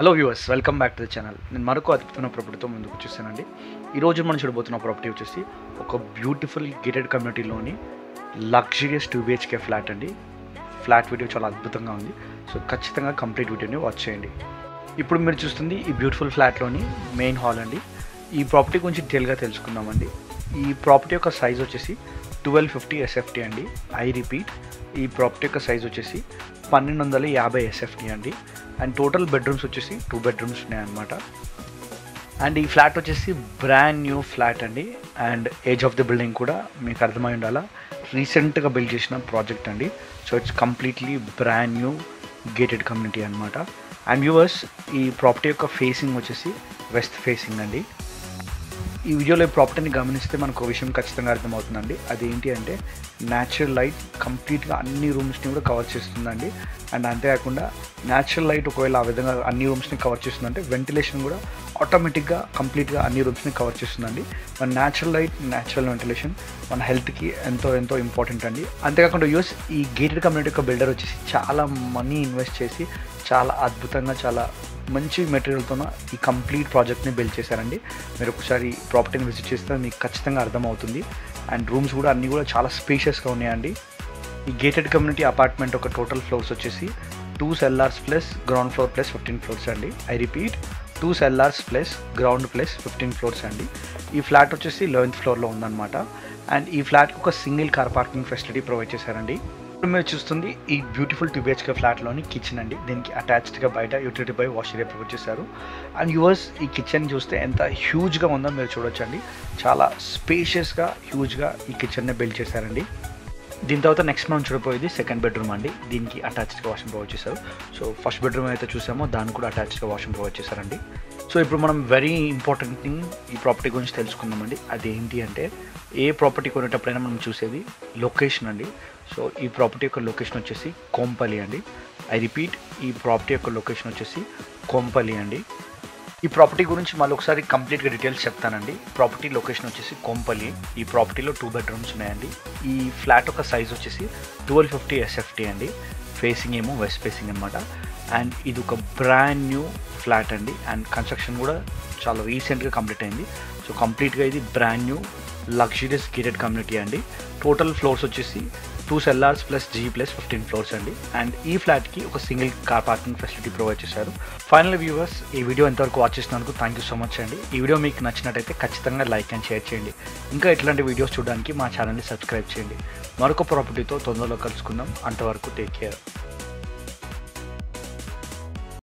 Hello viewers, welcome back to the channel. నేను మరొక అద్భుతమైన ప్రాపర్టీతో ముందుకు వచ్చేసానండి. ఈరోజు మనం చూడబోతున్న ప్రాపర్టీ వచ్చేసి ఒక బ్యూటిఫుల్ గేటెడ్ కమ్యూనిటీలోని లగ్జరియస్ 2BHK ఫ్లాట్ అండి. ఫ్లాట్ వీడియో చాలా అద్భుతంగా ఉంది. సో ఖచ్చితంగా కంప్లీట్ వీడియోని వాచ్ చేయండి. ఇప్పుడు మీరు చూస్తుంది ఈ బ్యూటిఫుల్ ఫ్లాట్లోని మెయిన్ హాల్ అండి. ఈ ప్రాపర్టీ గురించి డీటెయిల్గా తెలుసుకుందామండి. ఈ ప్రాపర్టీ యొక్క సైజ్ వచ్చేసి 1250 SFT అండి. ఐ రిపీట్, ఈ ప్రాపర్టీ యొక్క సైజ్ వచ్చేసి 1250 SFT అండి. అండ్ టోటల్ బెడ్రూమ్స్ వచ్చేసి 2 బెడ్రూమ్స్ ఉన్నాయన్నమాట. అండ్ ఈ ఫ్లాట్ వచ్చేసి బ్రాండ్ న్యూ ఫ్లాట్ అండి. And age of the building కూడా మీకు అర్థమై ఉండాలా, రీసెంట్గా బిల్డ్ చేసిన ప్రాజెక్ట్ అండి. So it's completely brand new gated community అనమాట. అండ్ వ్యూవర్స్, ఈ ప్రాపర్టీ యొక్క ఫేసింగ్ వచ్చేసి వెస్ట్ ఫేసింగ్ అండి. ఈ వీడియోలో ఈ ప్రాపర్టీని గమనిస్తే మనకు ఒక విషయం ఖచ్చితంగా అర్థమవుతుందండి. అదేంటి అంటే న్యాచురల్ లైట్ కంప్లీట్గా అన్ని రూమ్స్ని కూడా కవర్ చేస్తుందండి. అండ్ అంతేకాకుండా న్యాచురల్ లైట్ ఒకవేళ ఆ విధంగా అన్ని రూమ్స్ని కవర్ చేస్తుందంటే వెంటిలేషన్ కూడా ఆటోమేటిక్గా కంప్లీట్గా అన్ని రూమ్స్ని కవర్ చేస్తుందండి. మన న్యాచురల్ లైట్, న్యాచురల్ వెంటిలేషన్ మన హెల్త్కి ఎంతో ఇంపార్టెంట్ అండి. అంతేకాకుండా యూస్ ఈ గేటెడ్ కమ్యూనిటీ యొక్క బిల్డర్ వచ్చేసి చాలా మనీ ఇన్వెస్ట్ చేసి చాలా అద్భుతంగా, చాలా మంచి మెటీరియల్తోన ఈ కంప్లీట్ ప్రాజెక్ట్ని బిల్డ్ చేశారండి. మీరు ఒకసారి ప్రాపర్టీని విజిట్ చేస్తే మీకు ఖచ్చితంగా అర్థమవుతుంది. అండ్ రూమ్స్ కూడా అన్నీ కూడా చాలా స్పేషియస్గా ఉన్నాయండి. ఈ గేటెడ్ కమ్యూనిటీ అపార్ట్మెంట్ ఒక టోటల్ ఫ్లోర్స్ వచ్చేసి 2 cellars plus ground floor plus 15 floors అండి. I repeat, 2 cellars plus ground plus 15 floors అండి. ఈ ఫ్లాట్ వచ్చేసి 11th ఫ్లోర్లో ఉందన్నమాట. అండ్ ఈ ఫ్లాట్కి ఒక single car parking facility provide చేశారండి. ఇప్పుడు మీరు చూస్తుంది ఈ బ్యూటిఫుల్ 2BHK ఫ్లాట్లోని కిచెన్ అండి. దీనికి అటాచ్డ్గా బయట utility by wash area provide చేశారు. అండ్ యూవర్స్, ఈ కిచెన్ చూస్తే ఎంత హ్యూజ్గా ఉందో మీరు చూడొచ్చండి. చాలా స్పేషియస్గా, హ్యూజ్గా ఈ కిచెన్ని బిల్డ్ చేశారండి. దీని తర్వాత నెక్స్ట్ మనం చూడబోయేది సెకండ్ బెడ్రూమ్ అండి. దీనికి అటాచ్డ్గా వాష్రూమ్ ప్రొవైడ్ చేశారు. సో ఫస్ట్ బెడ్రూమ్ అయితే చూసామో దానికి కూడా అటాచ్డ్గా వాష్రూమ్ ప్రొవైడ్ చేశారండి. సో ఇప్పుడు మనం వెరీ ఇంపార్టెంట్ థింగ్ ఈ ప్రాపర్టీ గురించి తెలుసుకుందామండి. అదేంటి అంటే ఏ ప్రాపర్టీ కొనేటప్పుడైనా మనం చూసేది లొకేషన్ అండి. సో ఈ ప్రాపర్టీ యొక్క లొకేషన్ వచ్చేసి కొంపల్లి అండి. ఐ రిపీట్, ఈ ప్రాపర్టీ యొక్క లొకేషన్ వచ్చేసి కొంపల్లి అండి. ఈ ప్రాపర్టీ గురించి మళ్ళీ ఒకసారి కంప్లీట్గా డీటెయిల్స్ చెప్తానండి. ప్రాపర్టీ లొకేషన్ వచ్చేసి కొంపల్లి. ఈ ప్రాపర్టీలో 2 బెడ్రూమ్స్ ఉన్నాయండి. ఈ ఫ్లాట్ యొక్క సైజ్ వచ్చేసి 1250 SFT అండి. ఫేసింగ్ ఏమో వెస్ట్ ఫేసింగ్ అనమాట. అండ్ ఇది ఒక బ్రాండ్ న్యూ ఫ్లాట్ అండి. అండ్ కన్స్ట్రక్షన్ కూడా చాలా రీసెంట్గా కంప్లీట్ అయింది. సో కంప్లీట్గా ఇది brand new luxurious gated community అండి. టోటల్ ఫ్లోర్స్ వచ్చేసి 2 cellars plus G plus 15 floors అండి. అండ్ ఈ ఫ్లాట్కి ఒక single car parking facility provide చేశారు. ఫైనల్ వ్యూవర్స్, ఈ వీడియో ఎంతవరకు వాచ్ చేసినందుకు థ్యాంక్ యూ సో మచ్ అండి. ఈ వీడియో మీకు నచ్చినట్టయితే ఖచ్చితంగా లైక్ అండ్ షేర్ చేయండి. ఇంకా ఇట్లాంటి వీడియోస్ చూడడానికి మా ఛానల్ని సబ్స్క్రైబ్ చేయండి. మరొక ప్రాపర్టీతో తొందరలో కలుసుకుందాం. అంతవరకు టేక్ కేర్.